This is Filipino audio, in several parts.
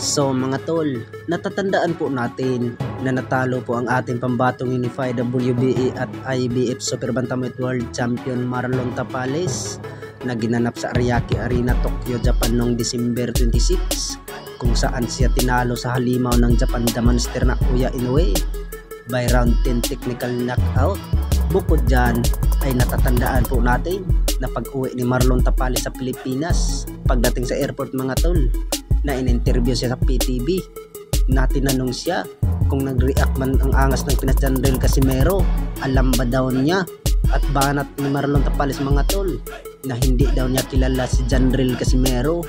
So mga tol, natatandaan po natin na natalo po ang ating pambatong Unified WBA at IBF Super Bantamweight World Champion Marlon Tapales na ginanap sa Ariake Arena, Tokyo, Japan noong December 26, kung saan siya tinalo sa halimaw ng Japan The Monster na Naoya Inoue by round 10 technical knockout. Bukod dyan ay natatandaan po natin na pag-uwi ni Marlon Tapales sa Pilipinas, pagdating sa airport mga tol, na in-interview siya sa PTV, na tinanong siya kung nag-react man ang angas ng Pinas Janril Casimero. Alam ba daw niya at banat ni Marlon Tapales mga tol na hindi daw niya kilala si Janril Casimero.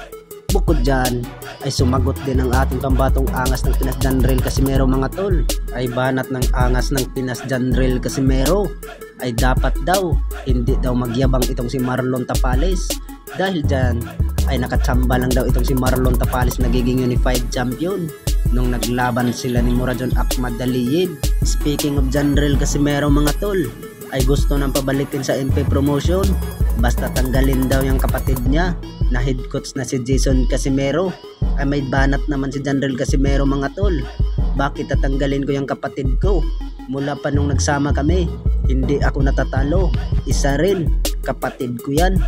Bukod dyan ay sumagot din ang ating pambatong angas ng Pinas Janril Casimero mga tol, ay banat ng angas ng Pinas Janril Casimero ay dapat daw hindi daw magyabang itong si Marlon Tapales, dahil dyan ay nakatsamba lang daw itong si Marlon Tapales nagiging unified champion nung naglaban sila ni Murajon Ahmad Aliyev. Speaking of Janril Casimero mga tol, ay gusto nang pabalikin sa MP Promotion basta tanggalin daw yung kapatid niya na head coach na si Jason Casimero. Ay may banat naman si Janril Casimero mga tol, bakit tatanggalin ko yung kapatid ko? Mula pa nung nagsama kami, hindi ako natatalo, isa rin kapatid ko yan.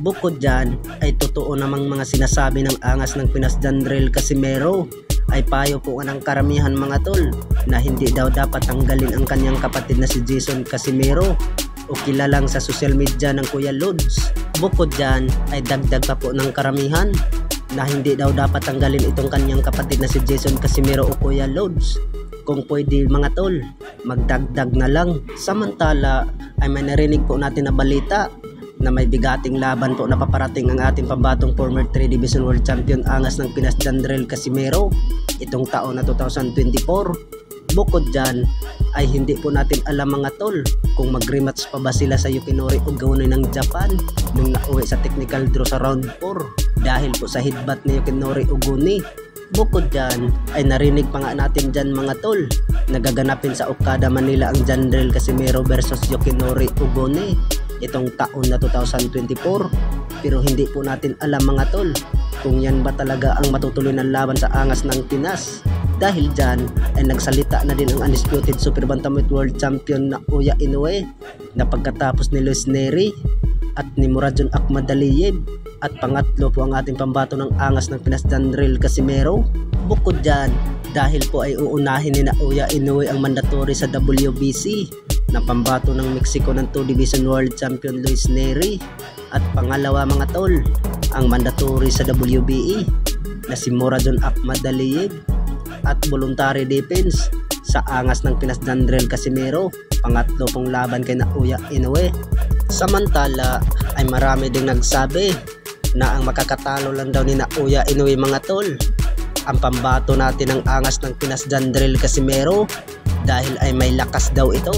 Bukod dyan ay totoo namang mga sinasabi ng angas ng Pinas Janril Casimero, ay payo po ng karamihan mga tol na hindi daw dapat tanggalin ang kanyang kapatid na si Jason Casimero, o kilalang sa social media ng Kuya Lods. Bukod dyan ay dagdag pa po ng karamihan na hindi daw dapat tanggalin itong kanyang kapatid na si Jason Casimero o Kuya Lods. Kung pwede mga tol, magdagdag na lang. Samantala ay may narinig po natin na balita na may bigating laban po na paparating ang ating pambatong former 3 Division World Champion angas ng Pinas Janril Casimero itong taon na 2024. Bukod dyan ay hindi po natin alam mga tol kung mag-rematch pa ba sila sa Yukinori Ugone ng Japan nung nauwi sa technical draw sa round 4 dahil po sa headbutt ni Yukinori Ugone. Bukod dyan ay narinig pa nga natin dyan mga tol, nagaganapin sa Okada Manila ang Janril Casimero versus Yukinori Ugone itong taon na 2024, pero hindi po natin alam mga tol kung yan ba talaga ang matutuloy ng laban sa angas ng Pinas. Dahil dyan ay nagsalita na din ang undisputed Super Bantamweight World Champion na Naoya Inoue na pagkatapos ni Luis Nery at ni Murajon Ahmad Aliyev at pangatlo po ang ating pambato ng angas ng Pinas Janril Casimero. Bukod dyan, dahil po ay uunahin ni Naoya Inoue ang mandatory sa WBC na pambato ng Mexico ng 2 Division World Champion Luis Nery, at pangalawa mga tol ang mandatory sa WBE na si Murajon Ahmad Aliyev, at voluntary defense sa angas ng Pinas Janril Casimero, pangatlo pong laban kay Naoya Inoue. Samantala ay marami ding nagsabi na ang makakatalo lang daw ni Naoya Inoue mga tol ang pambato natin ng angas ng Pinas Janril Casimero dahil ay may lakas daw ito.